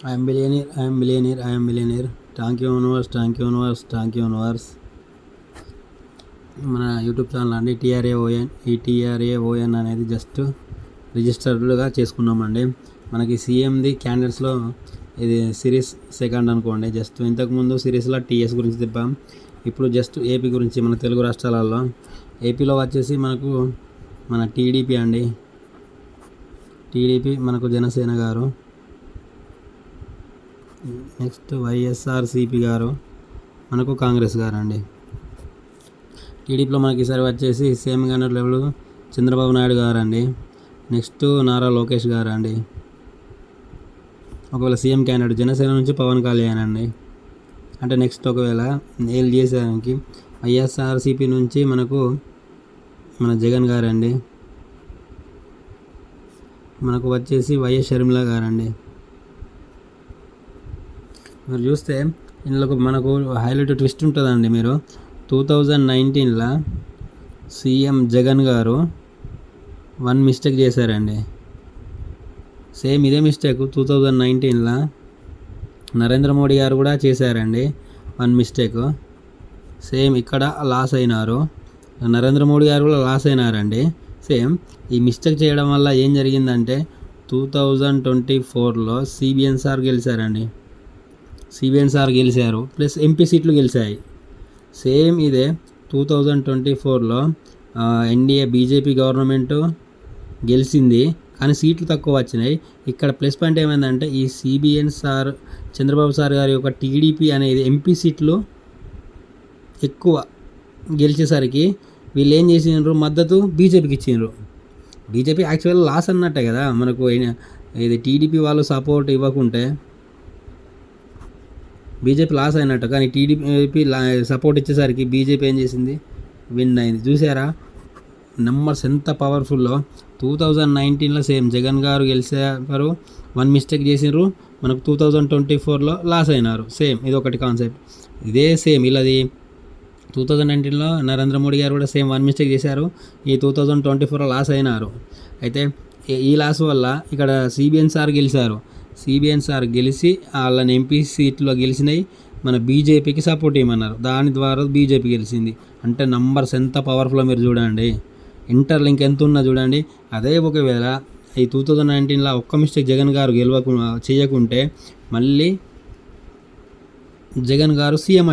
I'm billionaire, I'm billionaire, I'm billionaire. Thank you universe, thank you universe, thank you universe. మన YouTube channel అండి TRAON. ఈ TRAON అనేది just రిజిస్టర్డ్గా చేసుకున్నామండి. మనకి సీఎంది క్యాండిడేట్స్లో ఇది సిరీస్ సెకండ్ అనుకోండి. జస్ట్ ఇంతకుముందు సిరీస్లో TS గురించి చెప్పాం. ఇప్పుడు జస్ట్ ఏపీ గురించి, మన తెలుగు రాష్ట్రాలలో ఏపీలో వచ్చేసి మనకు మన టీడీపీ అండి. టీడీపీ మనకు జనసేన గారు, నెక్స్ట్ వైఎస్ఆర్సీపీ గారు, మనకు కాంగ్రెస్ గారు అండి. టీడీపీలో మనకి ఈసారి వచ్చేసి same candidate level Chandrababu Naidu గారు అండి. నెక్స్ట్ నారా లోకేష్ గారు అండి. ఒకవేళ సీఎం క్యాండిడేట్ జనసేన నుంచి పవన్ కళ్యాణ్ అండి. అంటే నెక్స్ట్ ఒకవేళ ఏళ్ళు చేసేదానికి వైఎస్ఆర్సీపీ నుంచి మనకు మన జగన్ గారు అండి. మనకు వచ్చేసి వైఎస్ షర్మిల గారండి. మీరు చూస్తే ఇందులో మనకు హైలైట్ ట్విస్ట్ ఉంటుందండి. మీరు 2019లో సీఎం జగన్ గారు వన్ మిస్టేక్ చేశారండి. సేమ్ ఇదే మిస్టేక్ 2019లో నరేంద్ర మోడీ గారు కూడా చేశారండి. వన్ మిస్టేక్ సేమ్ ఇక్కడ లాస్ అయినారు. నరేంద్ర మోడీ గారు కూడా లాస్ అయినారండి. సేమ్ ఈ మిస్టేక్ చేయడం వల్ల ఏం జరిగిందంటే 2024లో CBN సార్ గెలిచారండి. CBN సార్ గెలిచారు, ప్లస్ MP సీట్లు గెలిచాయి. సేమ్ ఇదే 2024లో ఎన్డీఏ బీజేపీ గవర్నమెంట్ గెలిచింది, కానీ సీట్లు తక్కువ వచ్చినాయి. ఇక్కడ ప్లస్ పాయింట్ ఏమైందంటే ఈ CBN సార్ చంద్రబాబు సార్ గారి యొక్క టీడీపీ అనేది MP సీట్లు ఎక్కువ గెలిచేసరికి వీళ్ళు ఏం చేసినారు, మద్దతు బీజేపీకి ఇచ్చిండ్రు. బీజేపీ యాక్చువల్ లాస్ అన్నట్టే కదా మనకు. ఇది టీడీపీ వాళ్ళు సపోర్ట్ ఇవ్వకుంటే బీజేపీ లాస్ అయినట్టు, కానీ టీడీపీ సపోర్ట్ ఇచ్చేసరికి బీజేపీ ఏం చేసింది, విన్ అయింది. చూసారా నెంబర్స్ ఎంత పవర్ఫుల్లో. 2019లో సేమ్ జగన్ గారు గెలిచారు, వన్ మిస్టేక్ చేసినారు. మనకు 2024లో లాస్ అయినారు. సేమ్ ఇది ఒకటి కాన్సెప్ట్. ఇదే సేమ్ ఇలాది 2019లో నరేంద్ర మోడీ గారు కూడా సేమ్ వన్ మిస్టేక్ చేశారు. ఈ 2024లో లాస్ అయినారు. అయితే ఈ లాస్ వల్ల ఇక్కడ CBN సార్ గెలిచారు. CBN సార్ గెలిచి వాళ్ళని MP సీట్లో గెలిచినాయి. మన బీజేపీకి సపోర్ట్ ఇవ్వమన్నారు, దాని ద్వారా బీజేపీ గెలిచింది. అంటే నంబర్స్ ఎంత పవర్ఫుల్లో మీరు చూడండి. ఇంటర్లింక్ ఎంత ఉన్నా చూడండి. అదే ఒకవేళ ఈ 2019లో ఒక్క మిస్టేక్ జగన్ గారు చేయకుంటే మళ్ళీ జగన్ గారు సీఎం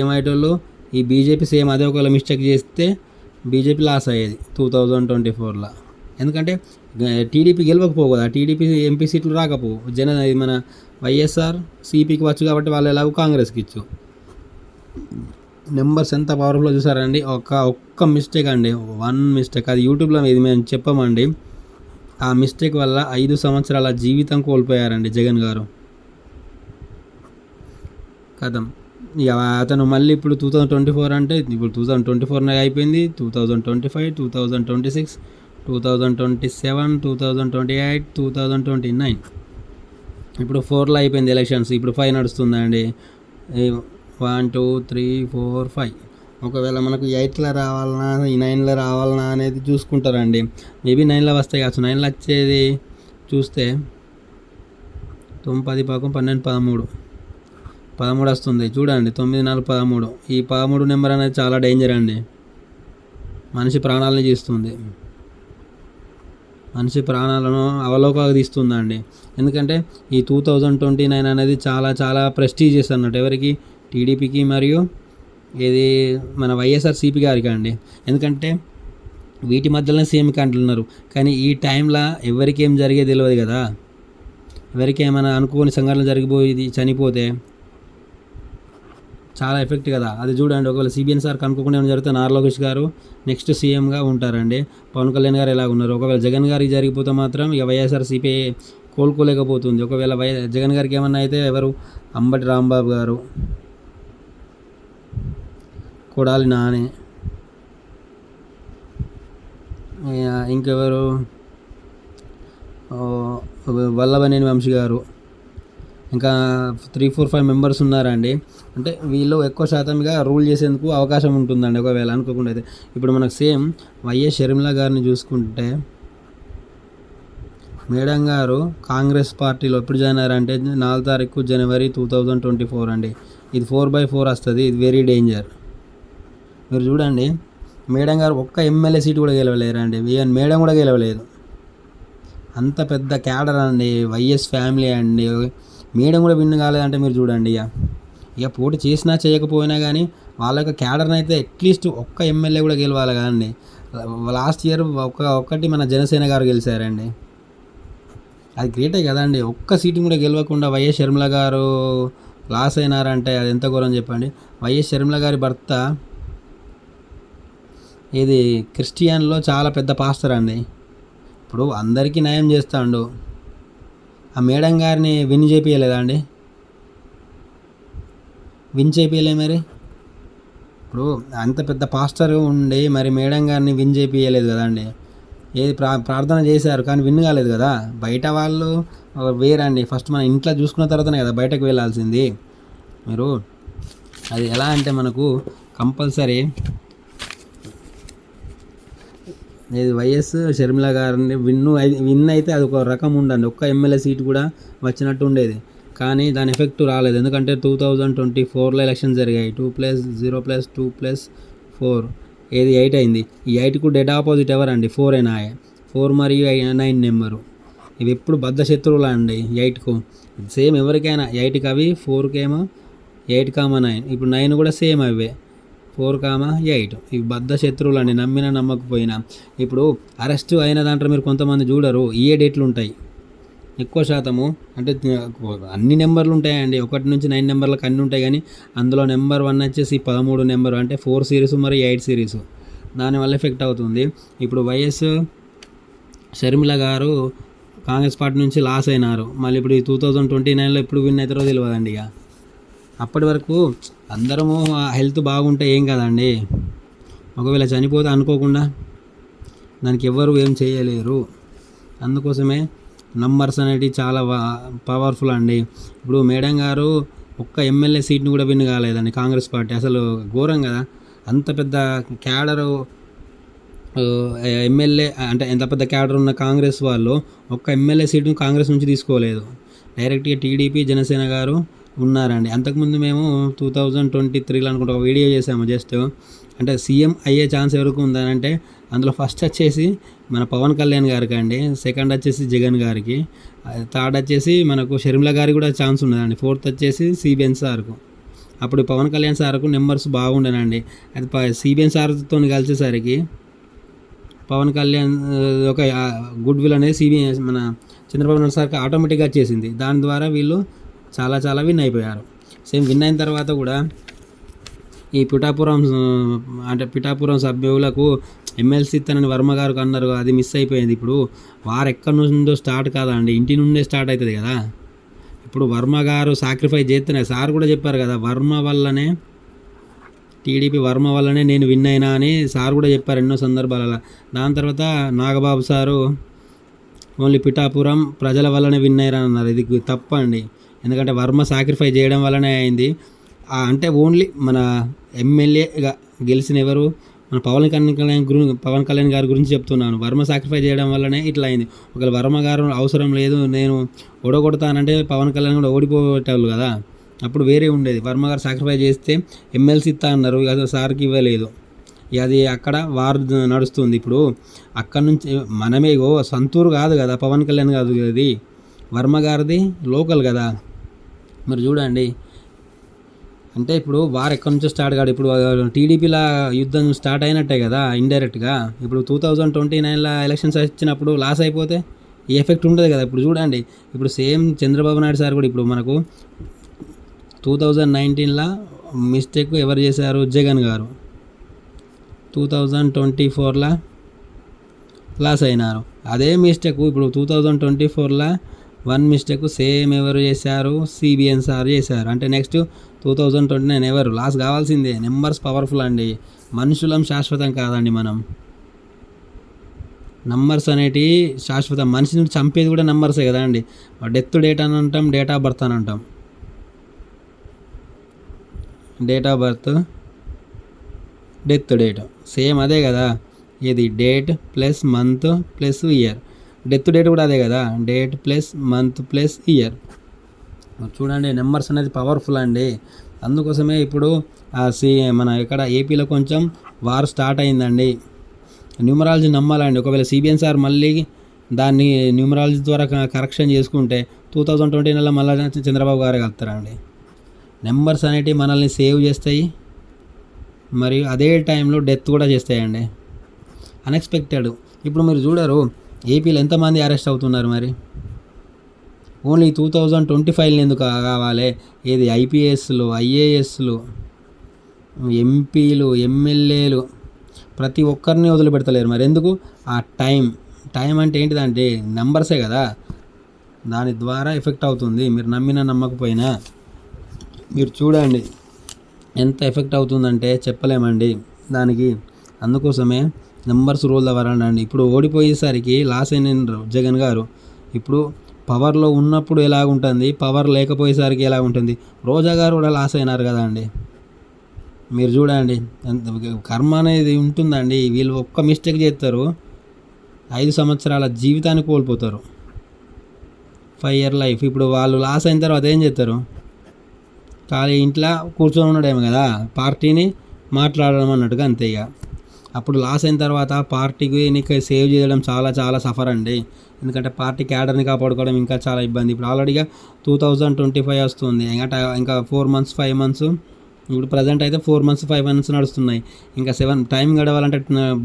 అయ్యేటోళ్ళు. ఈ బీజేపీ సేమ్ అదే ఒకవేళ మిస్టేక్ చేస్తే బీజేపీ లాస్ అయ్యేది 2024లో. ఎందుకంటే టీడీపీ గెలవకపోవు కదా, టీడీపీ MP సీట్లు రాకపోవు. మన వైఎస్ఆర్సీపీకి వచ్చు కాబట్టి వాళ్ళు ఎలాగో కాంగ్రెస్కి ఇచ్చు. నెంబర్స్ ఎంత పవర్ఫుల్లో చూసారండి. ఒక్క మిస్టేక్ అండి, వన్ మిస్టేక్. అది యూట్యూబ్లో ఇది మేము చెప్పామండి. ఆ మిస్టేక్ వల్ల 5 సంవత్సరాల జీవితం కోల్పోయారండి జగన్ గారు. కథం ఇక అతను మళ్ళీ ఇప్పుడు 2024 అంటే ఇప్పుడు 2024 అయిపోయింది. 2025, 2026, 2027, 2028, 2029, ఇప్పుడు 4లో అయిపోయింది ఎలక్షన్స్. ఇప్పుడు 5 నడుస్తుందండి. 1 2 3 4 5. ఒకవేళ మనకు 8లో రావాలన్నా, ఈ 9లో రావాలన్నా అనేది చూసుకుంటారండి. మేబీ 9లో వస్తాయి కావచ్చు. 9లో వచ్చేది చూస్తే 9 10 11 12 13 వస్తుంది చూడండి. 9 4 13. ఈ 13 నెంబర్ అనేది చాలా డేంజర్ అండి. మనిషి ప్రాణాలను తీస్తుంది, మనిషి ప్రాణాలను అవలోకాలకు తీస్తుందండి. ఎందుకంటే ఈ 2029 అనేది చాలా చాలా ప్రెస్టీజియస్ అన్నట్టు. ఎవరికి, టీడీపీకి మరియు ఇది మన వైఎస్ఆర్సీపీ గారికి అండి. ఎందుకంటే వీటి మధ్యలోనే సేమ్ అంటున్నారు, కానీ ఈ టైంలో ఎవరికి ఏం జరిగేది తెలియదు కదా. ఎవరికి ఏమైనా అనుకోని సంఘటనలు జరిగిపోయి చనిపోతే చాలా ఎఫెక్ట్ కదా. అది చూడండి. ఒకవేళ CBN సార్ కనుక్కోకుండా ఏమైనా జరిగితే నారా లోకేష్ గారు నెక్స్ట్ సీఎంగా ఉంటారండి. పవన్ కళ్యాణ్ గారు ఎలా ఉన్నారు. ఒకవేళ జగన్ గారికి జరిగిపోతే మాత్రం ఇక వైఎస్ఆర్సీపీ కోలుకోలేకపోతుంది. ఒకవేళ జగన్ గారికి ఏమన్నా అయితే ఎవరు, అంబటి రాంబాబు గారు, కొడాలి నాని, ఇంకెవరు వల్లభనేని వంశీ గారు, ఇంకా 3 4 5 మెంబర్స్ ఉన్నారండి. అంటే వీళ్ళు ఎక్కువ శాతంగా రూల్ చేసేందుకు అవకాశం ఉంటుందండి ఒకవేళ అనుకోకుండా అయితే. ఇప్పుడు మనకు సేమ్ వైఎస్ షర్మిల గారిని చూసుకుంటే మేడం గారు కాంగ్రెస్ పార్టీలో ఎప్పుడు జాయిన్ అయ్యారంటే 4 తారీఖు జనవరి 2024 అండి. ఇది 4/4 వస్తుంది. ఇది వెరీ డేంజర్. మీరు చూడండి, మేడం గారు ఒక్క ఎమ్మెల్యే సీటు కూడా గెలవలేరండి. ఈవెన్ మేడం కూడా గెలవలేదు. అంత పెద్ద క్యాడర్ అండి, వైఎస్ ఫ్యామిలీ అండి. మేడం కూడా విన్ కాలేదంటే మీరు చూడండి. ఇక పోటీ చేసినా చేయకపోయినా కానీ వాళ్ళ యొక్క క్యాడర్ని అయితే అట్లీస్ట్ ఒక్క ఎమ్మెల్యే కూడా గెలవాలి కదండి. లాస్ట్ ఇయర్ ఒక్కటి మన జనసేన గారు గెలిచారండి. అది గ్రేటే కదండి. ఒక్క సీటు కూడా గెలవకుండా వైఎస్ షర్మిల గారు లాస్ అయినారంటే అది ఎంత ఘోరం చెప్పండి. వైఎస్ షర్మిల గారి భర్త ఇది క్రిస్టియన్లో చాలా పెద్ద పాస్టర్ అండి. ఇప్పుడు అందరికీ న్యాయం చేస్తాడు. ఆ మేడం గారిని విన్ చేపియలేదా అండి? విన్ చేపియలే మరి. ఇప్పుడు అంత పెద్ద పాస్టర్ ఉండి మరి మేడం గారిని విన్ చేపియలేదు కదండి. ఏది ప్రార్థన చేశారు కానీ విన్ కాలేదు కదా. బయట వాళ్ళు వేరండి. ఫస్ట్ మన ఇంట్లో చూసుకున్న తర్వాతనే కదా బయటకు వెళ్ళాల్సింది. మీరు అది ఎలా అంటే మనకు కంపల్సరీ ఇది వైఎస్ షర్మిల గారిని విన్ అయితే అది ఒక రకం ఉండండి. ఒక్క ఎమ్మెల్యే సీటు కూడా వచ్చినట్టు ఉండేది. కానీ దాని ఎఫెక్ట్ రాలేదు. ఎందుకంటే 2024లో ఎలక్షన్ జరిగాయి. 2+0+2+4 ఏది 8 అయింది. ఈ 8కు డెడ్ ఆపోజిట్ ఎవరండి? 4 అయినా. 4 మరియు 9 నెంబరు ఇవి ఎప్పుడు బద్ధ శత్రువులా అండి. 8కు సేమ్ ఎవరికైనా 8కి అవి, 4కేమో 8,9. ఇప్పుడు 9 కూడా సేమ్ అవే 4,8. ఇవి బద్ధ శత్రువులు అండి, నమ్మినా నమ్మకపోయినా. ఇప్పుడు అరెస్ట్ అయిన దాంట్లో మీరు కొంతమంది చూడరు, ఏ డేట్లు ఉంటాయి ఎక్కువ శాతము. అంటే అన్ని నెంబర్లు ఉంటాయండి, 1 నుంచి 9 నెంబర్లకు అన్నీ ఉంటాయి. కానీ అందులో నెంబర్ 1 వచ్చేసి 13 నెంబరు, అంటే 4 సిరీస్ మరి 8 సిరీస్. దానివల్ల ఎఫెక్ట్ అవుతుంది. ఇప్పుడు వైఎస్ షర్మిల గారు కాంగ్రెస్ పార్టీ నుంచి లాస్ అయినారు. మళ్ళీ ఇప్పుడు 2029లో ఎప్పుడు విన్ అవుతారో తెలియదండి. ఇక అప్పటి వరకు అందరము హెల్త్ బాగుంటే ఏం కదండి. ఒకవేళ చనిపోతే అనుకోకుండా దానికి ఎవ్వరు ఏం చేయలేరు. అందుకోసమే నంబర్స్ అనేటివి చాలా పవర్ఫుల్ అండి. ఇప్పుడు మేడం గారు ఒక్క ఎమ్మెల్యే సీట్ని కూడా విన్ కాలేదండి కాంగ్రెస్ పార్టీ. అసలు ఘోరం కదా. అంత పెద్ద క్యాడరు ఎమ్మెల్యే అంటే ఎంత పెద్ద క్యాడర్ ఉన్న కాంగ్రెస్ వాళ్ళు ఒక్క ఎమ్మెల్యే సీటును కాంగ్రెస్ నుంచి తీసుకోలేదు. డైరెక్ట్గా టీడీపీ జనసేన గారు ఉన్నారండి. అంతకుముందు మేము 2023లో అనుకుంటా ఒక వీడియో చేసాము. జస్ట్ అంటే సీఎం అయ్యే ఛాన్స్ ఎవరికి ఉందనంటే అందులో ఫస్ట్ వచ్చేసి మన పవన్ కళ్యాణ్ గారికి అండి, సెకండ్ వచ్చేసి జగన్ గారికి, థర్డ్ వచ్చేసి మనకు షర్మిల గారికి కూడా ఛాన్స్ ఉన్నదండి, ఫోర్త్ వచ్చేసి సిబిఎన్ సార్కు. అప్పుడు పవన్ కళ్యాణ్ సార్కు నెంబర్స్ బాగుండేనండి. అది సిబిఎన్ సార్తో కలిసేసరికి పవన్ కళ్యాణ్ ఒక గుడ్ విల్ అనేది మన చంద్రబాబు నాయుడు సార్కి ఆటోమేటిక్గా వచ్చేసింది. దాని ద్వారా వీళ్ళు చాలా చాలా విన్ అయిపోయారు. సేమ్ విన్ అయిన తర్వాత కూడా ఈ పిఠాపురం సభ్యులకు ఎమ్మెల్సీ ఇస్తానని వర్మ గారికి అన్నారు, అది మిస్ అయిపోయింది. ఇప్పుడు వారు ఎక్కడి నుండో స్టార్ట్ కాదండి, ఇంటి నుండే స్టార్ట్ అవుతుంది కదా. ఇప్పుడు వర్మ గారు సాక్రిఫైస్ చేస్తున్నారు. సార్ కూడా చెప్పారు కదా, టీడీపీ వర్మ వల్లనే నేను విన్ అయినా అని సార్ కూడా చెప్పారు ఎన్నో సందర్భాలలో. దాని తర్వాత నాగబాబు సారు ఓన్లీ పిఠాపురం ప్రజల వల్లనే విన్ అయ్యారని అన్నారు. ఇది తప్పండి. ఎందుకంటే వర్మ సాక్రిఫై చేయడం వల్లనే అయింది. అంటే ఓన్లీ మన ఎమ్మెల్యేగా గెలిచిన ఎవరు మన పవన్ కళ్యాణ్ గారి గురించి చెప్తున్నాను. వర్మ సాక్రిఫై చేయడం వల్లనే ఇట్లా అయింది. ఒకవేళ వర్మ గారు అవసరం లేదు, నేను ఓడగొడతానంటే పవన్ కళ్యాణ్ కూడా ఓడిపోయేటోళ్ళు కదా. అప్పుడు వేరే ఉండేది. వర్మ గారు సాక్రిఫై చేస్తే ఎమ్మెల్సీ ఇస్తా అన్నారు, అది సార్కి ఇవ్వలేదు. అది అక్కడ వారు నడుస్తుంది. ఇప్పుడు అక్కడ నుంచి మనమే సంతూరు కాదు కదా, పవన్ కళ్యాణ్ కాదు అది, వర్మ గారిది లోకల్ కదా. మరి చూడండి, అంటే ఇప్పుడు వారు ఎక్కడి నుంచో స్టార్ట్ కాదు. ఇప్పుడు టీడీపీలా యుద్ధం స్టార్ట్ అయినట్టే కదా ఇండైరెక్ట్గా. ఇప్పుడు 2029లో ఎలక్షన్స్ వచ్చినప్పుడు లాస్ అయిపోతే ఈ ఎఫెక్ట్ ఉండదు కదా. ఇప్పుడు చూడండి, ఇప్పుడు సేమ్ చంద్రబాబు నాయుడు సార్ కూడా ఇప్పుడు మనకు 2019లో మిస్టేక్ ఎవరు చేశారు? జగన్ గారు. 2024లో లాస్ అయినారు. అదే మిస్టేక్ ఇప్పుడు 2024లో 1 మిస్టేక్ సేమ్ ఎవరు చేశారు? సిబిఎన్ సార్ చేశారు. అంటే నెక్స్ట్ 2029 ఎవరు లాస్ కావాల్సిందే. నెంబర్స్ పవర్ఫుల్ అండి, మనుషులం శాశ్వతం కాదండి. నంబర్స్ అనేటివి శాశ్వతం. మనిషిని చంపేది కూడా నెంబర్సే కదా అండి. డెత్ డేట్ అని అంటాం, డేట్ ఆఫ్ బర్త్ అని అంటాం. Date of birth, death date same అదే కదా. ఇది date plus month plus year. Death date కూడా అదే కదా, date plus month plus year. చూడండి నెంబర్స్ అనేది పవర్ఫుల్ అండి. అందుకోసమే ఇప్పుడు మన ఇక్కడ ఏపీలో కొంచెం వార్ స్టార్ట్ అయిందండి. న్యూమరాలజీ నమ్మాలండి. ఒకవేళ సిబిఎన్ సార్ మళ్ళీ దాన్ని న్యూమరాలజీ ద్వారా కరెక్షన్ చేసుకుంటే 2029 మళ్ళీ చంద్రబాబు గారే కలుస్తారండి. నెంబర్స్ అనేటివి మనల్ని సేవ్ చేస్తాయి, మరియు అదే టైంలో డెత్ కూడా చేస్తాయండి, అన్ఎక్స్పెక్టెడ్. ఇప్పుడు మీరు చూడరు ఏపీలో ఎంతమంది అరెస్ట్ అవుతున్నారు, మరి ఓన్లీ 2025 ఎందుకు కావాలి? ఏది ఐపీఎస్లు, ఐఏఎస్లు, ఎంపీలు, ఎమ్మెల్యేలు ప్రతి ఒక్కరిని వదిలిపెడతలేరు. మరి ఎందుకు? ఆ టైం అంటే ఏంటిదంటే నెంబర్సే కదా, దాని ద్వారా ఎఫెక్ట్ అవుతుంది. మీరు నమ్మినా నమ్మకపోయినా మీరు చూడండి ఎంత ఎఫెక్ట్ అవుతుందంటే చెప్పలేమండి దానికి. అందుకోసమే నెంబర్స్ రూల్ అవ్వాలండి. ఇప్పుడు ఓడిపోయేసరికి లాస్ అయిన జగన్ గారు ఇప్పుడు పవర్లో ఉన్నప్పుడు ఎలాగుంటుంది, పవర్ లేకపోయేసరికి ఎలా ఉంటుంది. రోజా గారు కూడా లాస్ అయినారు కదా అండి. మీరు చూడండి కర్మ అనేది ఉంటుందండి. వీళ్ళు ఒక్క మిస్టేక్ చేస్తారు, 5 సంవత్సరాల జీవితాన్ని కోల్పోతారు, 5 year లైఫ్. ఇప్పుడు వాళ్ళు లాస్ అయిన తర్వాత ఏం చేస్తారు? ఖాళీ ఇంట్లో కూర్చొని ఉండడేమో కదా, పార్టీని మాట్లాడడం అన్నట్టుగా అంతే. ఇక అప్పుడు లాస్ అయిన తర్వాత పార్టీకి నీకు సేవ్ చేయడం చాలా చాలా సఫర్ అండి. ఎందుకంటే పార్టీ క్యాడర్ని కాపాడుకోవడం ఇంకా చాలా ఇబ్బంది. ఇప్పుడు ఆల్రెడీగా 2025 వస్తుంది, ఇంకా 4 months 5 months. ఇప్పుడు ప్రజెంట్ అయితే 4 months 5 months నడుస్తున్నాయి. ఇంకా 7 టైం గడవాలంటే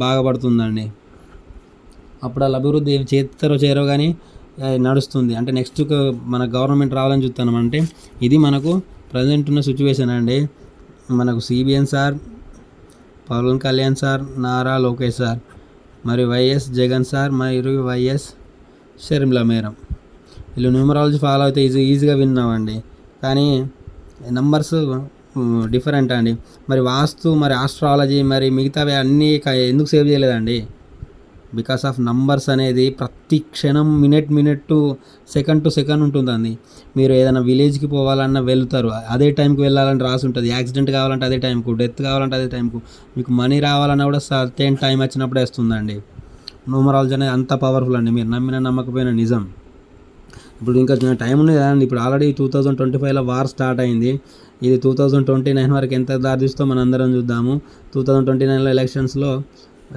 బాగా పడుతుందండి. అప్పుడు వాళ్ళ అభివృద్ధి చేస్తారో చేయరో కానీ నడుస్తుంది. అంటే నెక్స్ట్ మన గవర్నమెంట్ రావాలని చూస్తున్నాం. అంటే ఇది మనకు ప్రజెంట్ ఉన్న సిచ్యువేషన్ అండి. మనకు CBN sir, Pavan Kalyan sir, Nara Lokesh sir, మరియు వైఎస్ జగన్ సార్, మరియు వైఎస్ షర్మిలా మేడం, వీళ్ళు న్యూమరాలజీ ఫాలో అయితే ఈజీగా విన్నామండి. కానీ నంబర్స్ డిఫరెంట్ అండి. మరి వాస్తు, మరి ఆస్ట్రాలజీ, మరి మిగతావి అన్నీ ఎందుకు సేవ్ చేయలేదండి? బికాస్ ఆఫ్ నంబర్స్ అనేది ప్రతి క్షణం మినిట్ టు సెకండ్ ఉంటుందండి. మీరు ఏదైనా విలేజ్కి పోవాలన్నా వెళ్తారు, అదే టైంకి వెళ్ళాలని రాసి ఉంటుంది. యాక్సిడెంట్ కావాలంటే అదే టైంకు, డెత్ కావాలంటే అదే టైంకు, మీకు మనీ రావాలన్నా కూడా సర్టెన్ టైం వచ్చినప్పుడే వస్తుందండి. న్యూమరాలజీ అనేది అంత పవర్ఫుల్ అండి. మీరు నమ్మినా నమ్మకపోయినా నిజం. ఇప్పుడు ఇంకా టైం ఉంది కదండి. ఇప్పుడు ఆల్రెడీ 2025లో వార్ స్టార్ట్ అయింది. ఇది 2029 వరకు ఎంత దారితీస్తో మనం అందరం చూద్దాము. 2029లో ఎలక్షన్స్లో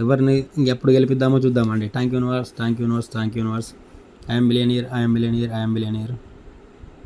ఎవరిని ఎప్పుడు గెలిపిద్దామో చూద్దామండి. Thank you universe. I'm billionaire.